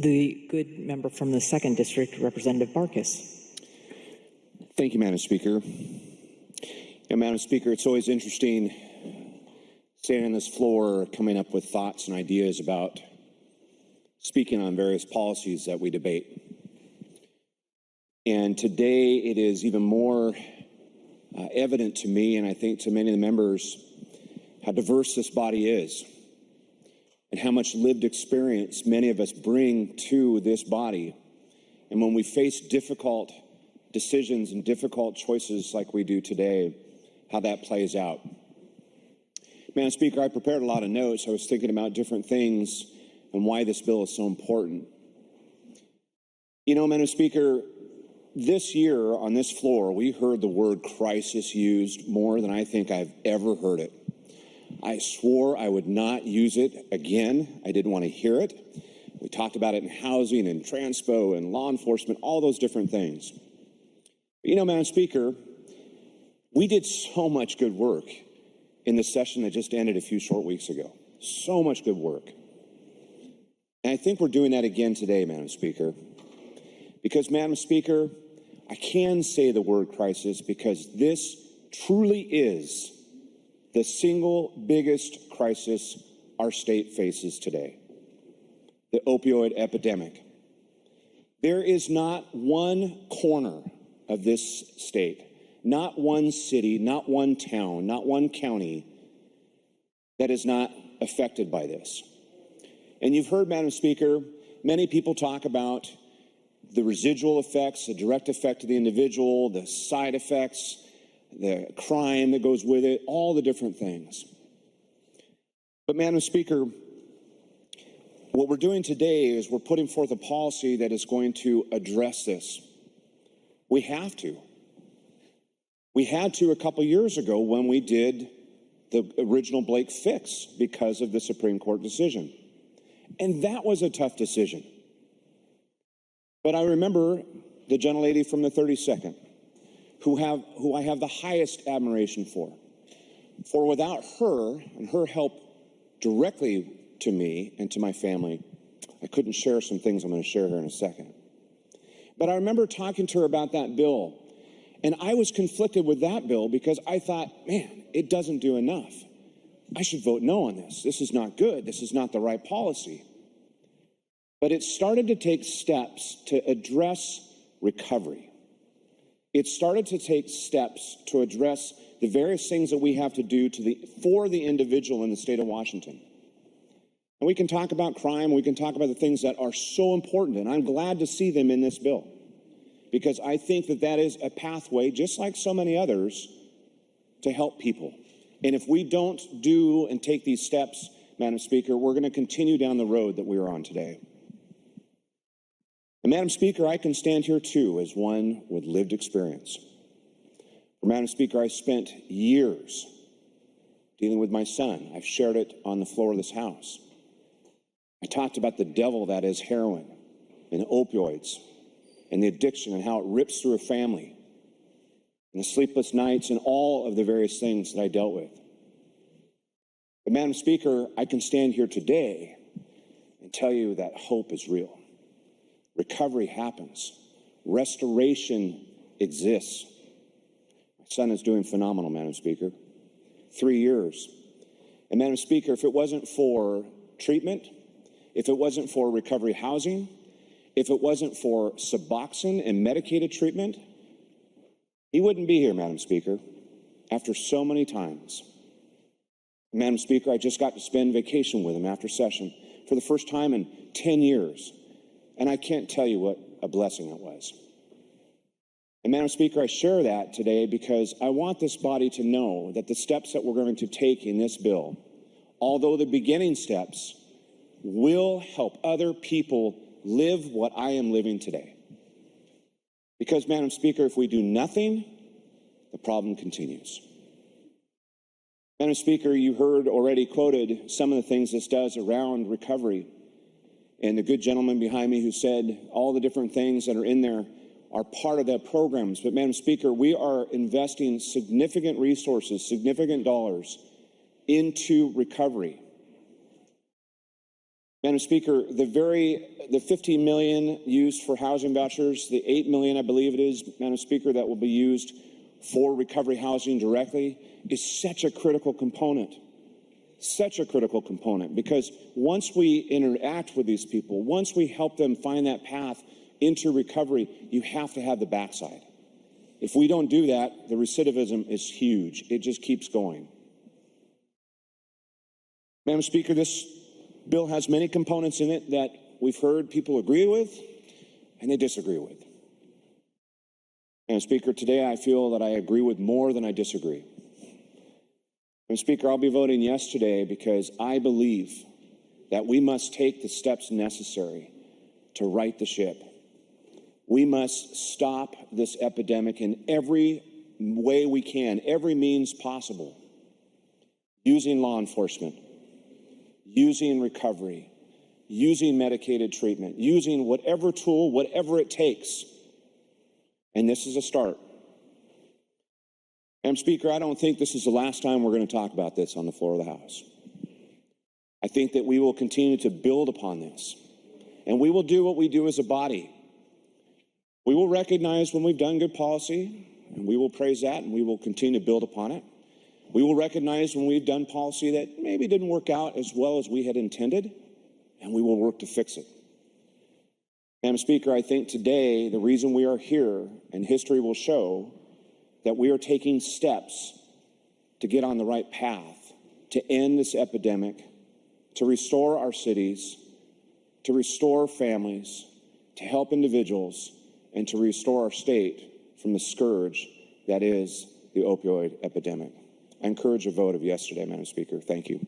The good member from the 2nd District, Representative Barkis. Thank you, Madam Speaker. Madam Speaker, it's always interesting standing on this floor, coming up with thoughts and ideas about speaking on various policies that we debate. And today it is even more evident to me, and I think to many of the members, how diverse this body is and how much lived experience many of us bring to this body. And when we face difficult decisions and difficult choices like we do today, how that plays out. Madam Speaker, I prepared a lot of notes. I was thinking about different things and why this bill is so important. You know, Madam Speaker, this year on this floor, we heard the word crisis used more than I think I've ever heard it. I swore I would not use it again. I didn't want to hear it. We talked about it in housing and transpo and law enforcement, all those different things. But you know, Madam Speaker, we did so much good work in the session that just ended a few short weeks ago. So much good work. And I think we're doing that again today, Madam Speaker. Because, Madam Speaker, I can say the word crisis because this truly is the single biggest crisis our state faces today, the opioid epidemic. There is not one corner of this state, not one city, not one town, not one county that is not affected by this. And you've heard, Madam Speaker, many people talk about the residual effects, the direct effect of the individual, the side effects, the crime that goes with it, all the different things. But, Madam Speaker, what we're doing today is we're putting forth a policy that is going to address this. We have to. We had to a couple years ago when we did the original Blake fix because of the Supreme Court decision. And that was a tough decision. But I remember the gentlelady from the 32nd, who I have the highest admiration for. For without her and her help directly to me and to my family, I couldn't share some things I'm going to share here in a second. But I remember talking to her about that bill, and I was conflicted with that bill because I thought, man, it doesn't do enough. I should vote no on this. This is not good. This is not the right policy. But it started to take steps to address recovery. It started to take steps to address the various things that we have to do for the individual in the state of Washington. And we can talk about crime, we can talk about the things that are so important, and I'm glad to see them in this bill, because I think that that is a pathway, just like so many others, to help people. And if we don't do and take these steps, Madam Speaker, we're going to continue down the road that we are on today. And Madam Speaker, I can stand here too as one with lived experience. Madam Speaker, I spent years dealing with my son. I've shared it on the floor of this House. I talked about the devil that is heroin and opioids and the addiction and how it rips through a family and the sleepless nights and all of the various things that I dealt with. But Madam Speaker, I can stand here today and tell you that hope is real. Recovery happens. Restoration exists. My son is doing phenomenal, Madam Speaker. 3 years. And Madam Speaker, if it wasn't for treatment, if it wasn't for recovery housing, if it wasn't for Suboxone and medicated treatment, he wouldn't be here, Madam Speaker, after so many times. Madam Speaker, I just got to spend vacation with him after session for the first time in 10 years. And I can't tell you what a blessing it was. And Madam Speaker, I share that today because I want this body to know that the steps that we're going to take in this bill, although the beginning steps, will help other people live what I am living today. Because, Madam Speaker, if we do nothing, the problem continues. Madam Speaker, you heard already quoted some of the things this does around recovery. And the good gentleman behind me who said all the different things that are in there are part of that programs. But, Madam Speaker, we are investing significant resources, significant dollars into recovery. Madam Speaker, the 15 million used for housing vouchers, the 8 million, I believe it is, Madam Speaker, that will be used for recovery housing directly is such a critical component. Such a critical component, because once we interact with these people, once we help them find that path into recovery, you have to have the backside. If we don't do that, the recidivism is huge. It just keeps going. Madam Speaker, this bill has many components in it that we've heard people agree with and they disagree with. Madam Speaker, today I feel that I agree with more than I disagree. Madam Speaker, I'll be voting yes today because I believe that we must take the steps necessary to right the ship. We must stop this epidemic in every way we can, every means possible, using law enforcement, using recovery, using medicated treatment, using whatever tool, whatever it takes. And this is a start. Madam Speaker, I don't think this is the last time we're going to talk about this on the floor of the House. I think that we will continue to build upon this, and we will do what we do as a body. We will recognize when we've done good policy, and we will praise that, and we will continue to build upon it. We will recognize when we've done policy that maybe didn't work out as well as we had intended, and we will work to fix it. Madam Speaker, I think today the reason we are here, and history will show, that we are taking steps to get on the right path, to end this epidemic, to restore our cities, to restore families, to help individuals, and to restore our state from the scourge that is the opioid epidemic. I encourage a vote of yes today, Madam Speaker. Thank you.